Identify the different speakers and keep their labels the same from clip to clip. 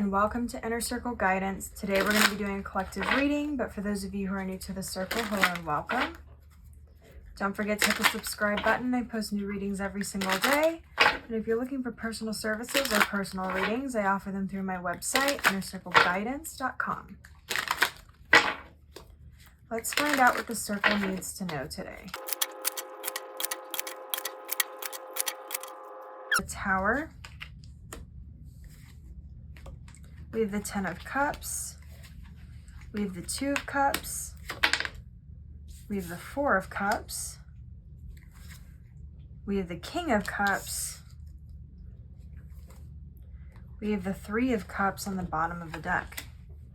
Speaker 1: and welcome to Inner Circle Guidance. Today we're going to be doing a collective reading, but for those of you who are new to the circle, hello and welcome. Don't forget to hit the subscribe button. I post new readings every single day. And if you're looking for personal services or personal readings, I offer them through my website, innercircleguidance.com. Let's find out what the circle needs to know today. The Tower. We have the Ten of Cups. We have the Two of Cups. We have the Four of Cups. We have the King of Cups. We have the Three of Cups on the bottom of the deck.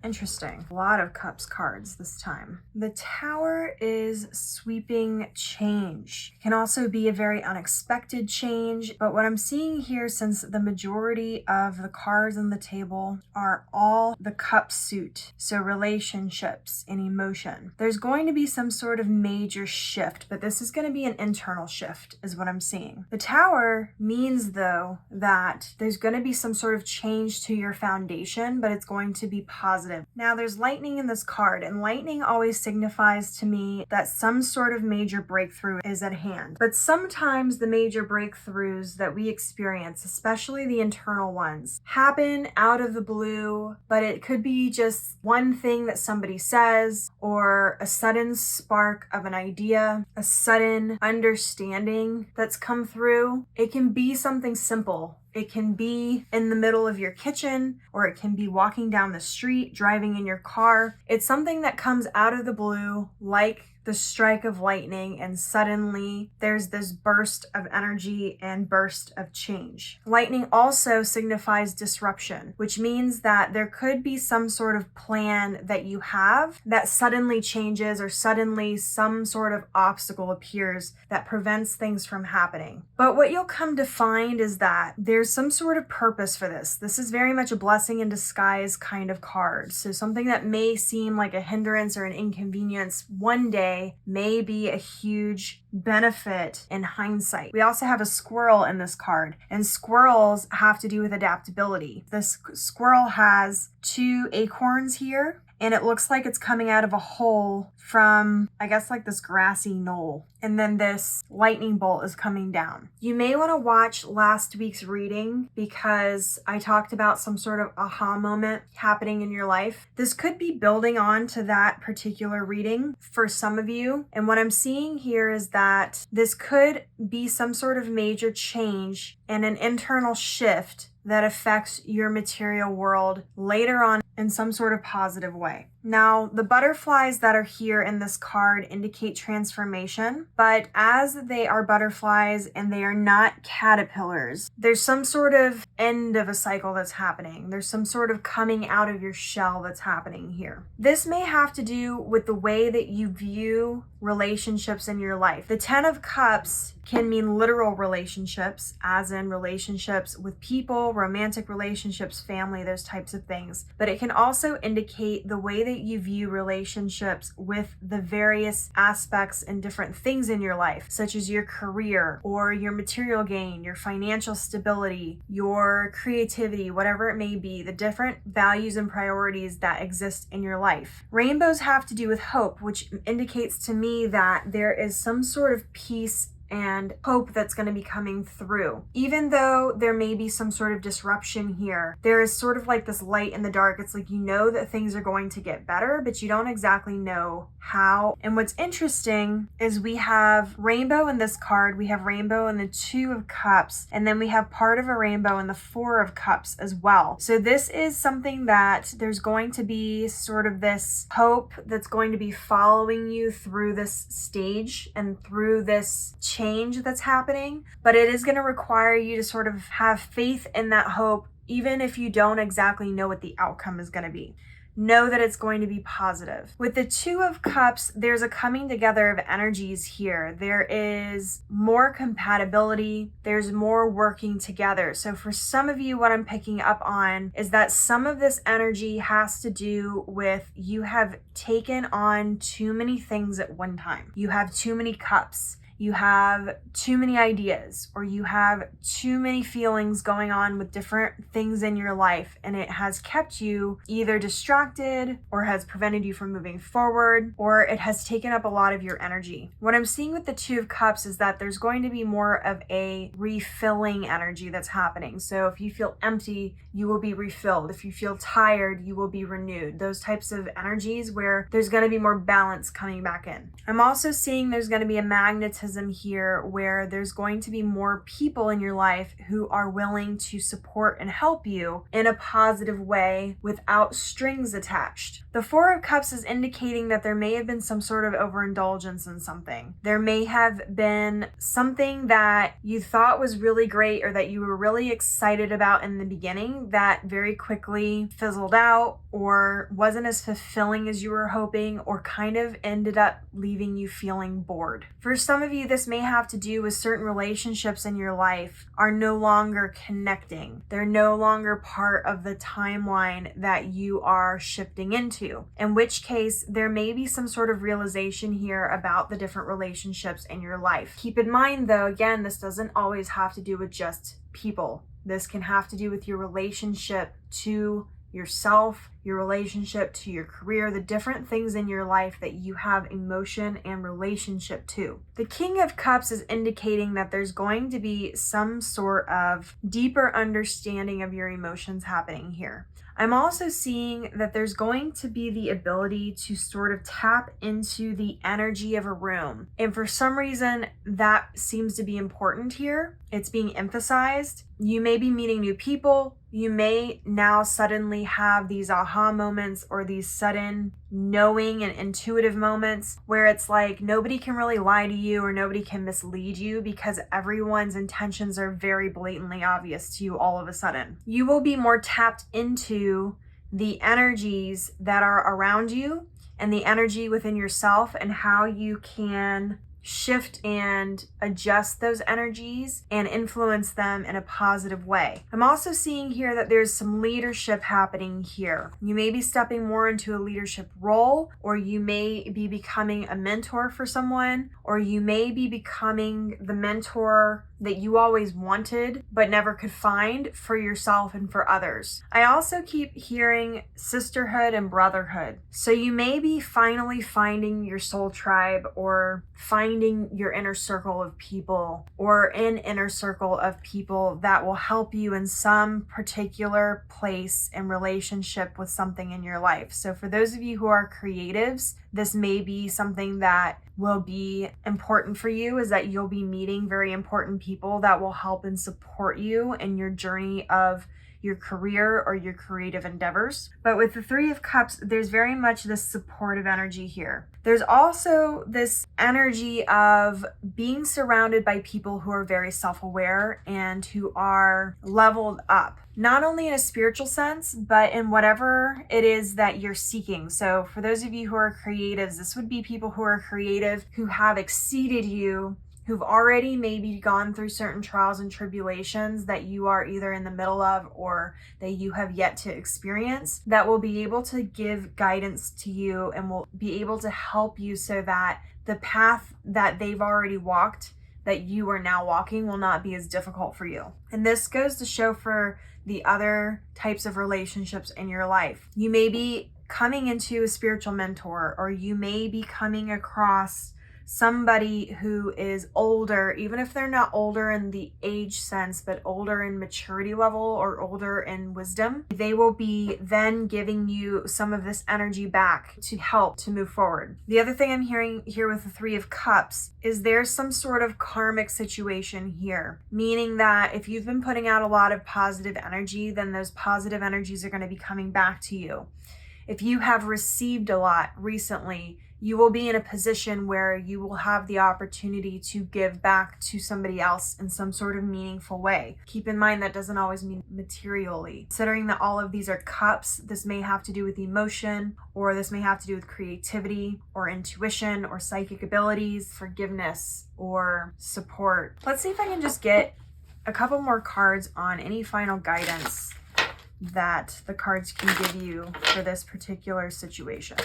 Speaker 1: Interesting. A lot of Cups cards this time. The Tower is sweeping change. It can also be a very unexpected change, but what I'm seeing here, since the majority of the cards on the table are all the Cup suit, so relationships and emotion, there's going to be some sort of major shift, but this is going to be an internal shift is what I'm seeing. The Tower means, though, that there's going to be some sort of change to your foundation, but it's going to be positive. Now there's lightning in this card, and lightning always signifies to me that some sort of major breakthrough is at hand. But sometimes the major breakthroughs that we experience, especially the internal ones, happen out of the blue, but it could be just one thing that somebody says, or a sudden spark of an idea, a sudden understanding that's come through. It can be something simple. It can be in the middle of your kitchen, or it can be walking down the street, driving in your car. It's something that comes out of the blue, like the strike of lightning, and suddenly there's this burst of energy and burst of change. Lightning also signifies disruption, which means that there could be some sort of plan that you have that suddenly changes, or suddenly some sort of obstacle appears that prevents things from happening. But what you'll come to find is that there's some sort of purpose for this. This is very much a blessing in disguise kind of card. So something that may seem like a hindrance or an inconvenience one day may be a huge benefit in hindsight. We also have a squirrel in this card, and squirrels have to do with adaptability. This squirrel has two acorns here, and it looks like it's coming out of a hole from, I guess, like this grassy knoll. And then this lightning bolt is coming down. You may want to watch last week's reading because I talked about some sort of aha moment happening in your life. This could be building on to that particular reading for some of you. And what I'm seeing here is that this could be some sort of major change and an internal shift that affects your material world later on in some sort of positive way. Now, the butterflies that are here in this card indicate transformation, but as they are butterflies and they are not caterpillars, there's some sort of end of a cycle that's happening. There's some sort of coming out of your shell that's happening here. This may have to do with the way that you view relationships in your life. The Ten of Cups can mean literal relationships, as in relationships with people, romantic relationships, family, those types of things. But it can also indicate the way that you view relationships with the various aspects and different things in your life, such as your career or your material gain, your financial stability, your creativity, whatever it may be, the different values and priorities that exist in your life. Rainbows have to do with hope, which indicates to me that there is some sort of peace and hope that's going to be coming through. Even though there may be some sort of disruption here, there is sort of like this light in the dark. It's like you know that things are going to get better, but you don't exactly know how. And what's interesting is we have rainbow in this card, we have rainbow in the Two of Cups, and then we have part of a rainbow in the Four of Cups as well. So this is something that there's going to be sort of this hope that's going to be following you through this stage and through this change that's happening, but it is going to require you to sort of have faith in that hope, even if you don't exactly know what the outcome is going to be. Know that it's going to be positive. With the Two of Cups, there's a coming together of energies here. There is more compatibility. There's more working together. So for some of you, what I'm picking up on is that some of this energy has to do with you have taken on too many things at one time. You have too many cups. you have too many ideas, or you have too many feelings going on with different things in your life, and it has kept you either distracted or has prevented you from moving forward, or it has taken up a lot of your energy. What I'm seeing with the Two of Cups is that there's going to be more of a refilling energy that's happening. So if you feel empty, you will be refilled. If you feel tired, you will be renewed. Those types of energies where there's going to be more balance coming back in. I'm also seeing there's going to be a magnetism here where there's going to be more people in your life who are willing to support and help you in a positive way without strings attached. The Four of Cups is indicating that there may have been some sort of overindulgence in something. There may have been something that you thought was really great or that you were really excited about in the beginning that very quickly fizzled out or wasn't as fulfilling as you were hoping, or kind of ended up leaving you feeling bored. For some of you, this may have to do with certain relationships in your life are no longer connecting. They're no longer part of the timeline that you are shifting into, in which case there may be some sort of realization here about the different relationships in your life. Keep in mind though, again, this doesn't always have to do with just people. This can have to do with your relationship to yourself, your relationship to your career, the different things in your life that you have emotion and relationship to. The King of Cups is indicating that there's going to be some sort of deeper understanding of your emotions happening here. I'm also seeing that there's going to be the ability to sort of tap into the energy of a room. And for some reason, that seems to be important here. It's being emphasized. You may be meeting new people. You may now suddenly have these aha moments or these sudden knowing and intuitive moments where it's like nobody can really lie to you or nobody can mislead you because everyone's intentions are very blatantly obvious to you all of a sudden. You will be more tapped into the energies that are around you and the energy within yourself and how you can shift and adjust those energies and influence them in a positive way. I'm also seeing here that there's some leadership happening here. You may be stepping more into a leadership role, or you may be becoming a mentor for someone, or you may be becoming the mentor that you always wanted but never could find for yourself and for others. I also keep hearing sisterhood and brotherhood. So you may be finally finding your soul tribe, or finding your inner circle of people, or an inner circle of people that will help you in some particular place and relationship with something in your life. So for those of you who are creatives, this may be something that will be important for you, is that you'll be meeting very important people that will help and support you in your journey of your career or your creative endeavors. But with the Three of Cups, there's very much this supportive energy here. There's also this energy of being surrounded by people who are very self-aware and who are leveled up, not only in a spiritual sense, but in whatever it is that you're seeking. So for those of you who are creatives, this would be people who are creative, who have exceeded you, who've already maybe gone through certain trials and tribulations that you are either in the middle of or that you have yet to experience, that will be able to give guidance to you and will be able to help you so that the path that they've already walked, that you are now walking, will not be as difficult for you. And this goes to show for the other types of relationships in your life. You may be coming into a spiritual mentor, or you may be coming across somebody who is older, even if they're not older in the age sense, but older in maturity level or older in wisdom. They will be then giving you some of this energy back to help to move forward. The other thing I'm hearing here with the Three of Cups is there's some sort of karmic situation here, meaning that if you've been putting out a lot of positive energy, then those positive energies are going to be coming back to you. If you have received a lot recently, you will be in a position where you will have the opportunity to give back to somebody else in some sort of meaningful way. Keep in mind that doesn't always mean materially. Considering that all of these are cups, this may have to do with emotion, or this may have to do with creativity or intuition or psychic abilities, forgiveness or support. Let's see if I can just get a couple more cards on any final guidance that the cards can give you for this particular situation.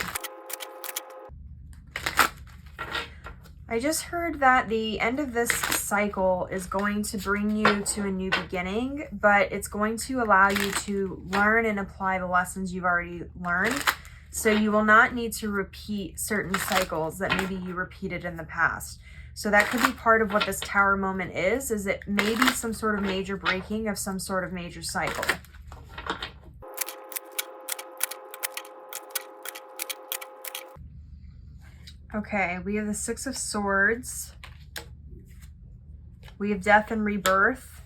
Speaker 1: I just heard that the end of this cycle is going to bring you to a new beginning, but it's going to allow you to learn and apply the lessons you've already learned. So you will not need to repeat certain cycles that maybe you repeated in the past. So that could be part of what this Tower moment is it may be some sort of major breaking of some sort of major cycle. Okay, we have the Six of Swords. We have death and rebirth.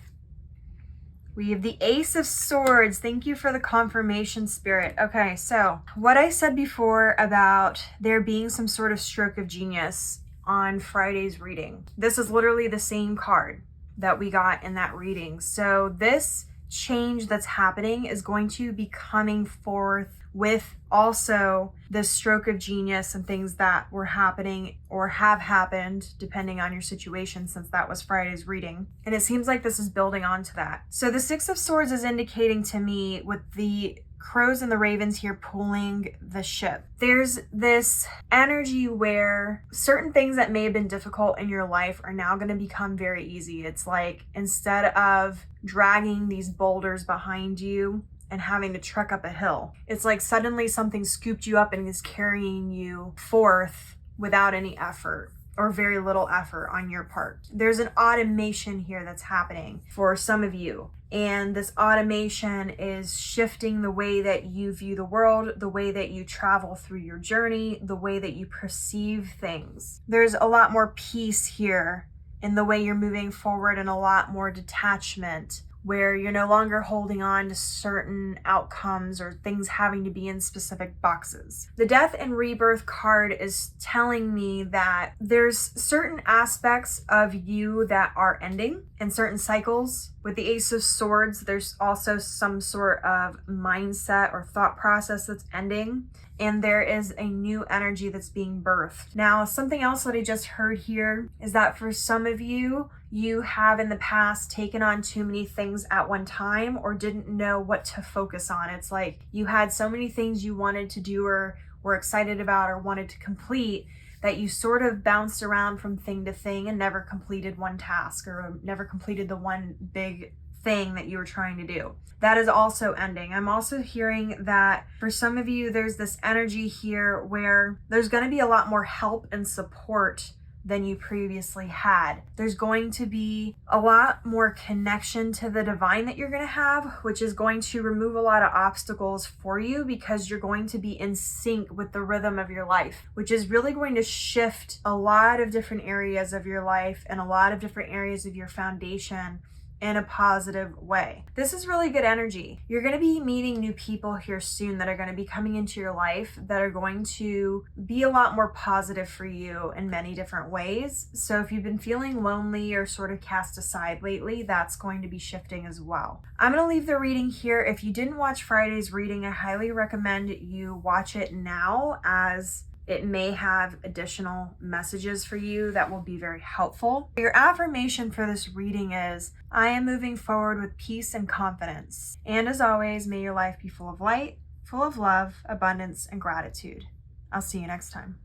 Speaker 1: We have the Ace of Swords. Thank you for the confirmation, Spirit. Okay, so what I said before about there being some sort of stroke of genius on Friday's reading, this is literally the same card that we got in that reading. So this change that's happening is going to be coming forth with also the stroke of genius and things that were happening or have happened depending on your situation, since that was Friday's reading. And it seems like this is building onto that. So the Six of Swords is indicating to me with the crows and the ravens here pulling the ship. There's this energy where certain things that may have been difficult in your life are now going to become very easy. It's like instead of dragging these boulders behind you and having to trek up a hill, it's like suddenly something scooped you up and is carrying you forth without any effort or very little effort on your part. There's an automation here that's happening for some of you. And this automation is shifting the way that you view the world, the way that you travel through your journey, the way that you perceive things. There's a lot more peace here in the way you're moving forward and a lot more detachment, where you're no longer holding on to certain outcomes or things having to be in specific boxes. The Death and Rebirth card is telling me that there's certain aspects of you that are ending in certain cycles. With the Ace of Swords, there's also some sort of mindset or thought process that's ending, and there is a new energy that's being birthed. Now, something else that I just heard here is that for some of you, you have in the past taken on too many things at one time or didn't know what to focus on. It's like you had so many things you wanted to do or were excited about or wanted to complete that you sort of bounced around from thing to thing and never completed one task or never completed the one big thing that you were trying to do. That is also ending. I'm also hearing that for some of you, there's this energy here where there's going to be a lot more help and support than you previously had. There's going to be a lot more connection to the divine that you're going to have, which is going to remove a lot of obstacles for you because you're going to be in sync with the rhythm of your life, which is really going to shift a lot of different areas of your life and a lot of different areas of your foundation in a positive way. This is really good energy. You're going to be meeting new people here soon that are going to be coming into your life that are going to be a lot more positive for you in many different ways. So if you've been feeling lonely or sort of cast aside lately, that's going to be shifting as well. I'm going to leave the reading here. If you didn't watch Friday's reading, I highly recommend you watch it now, as it may have additional messages for you that will be very helpful. Your affirmation for this reading is, I am moving forward with peace and confidence. And as always, may your life be full of light, full of love, abundance, and gratitude. I'll see you next time.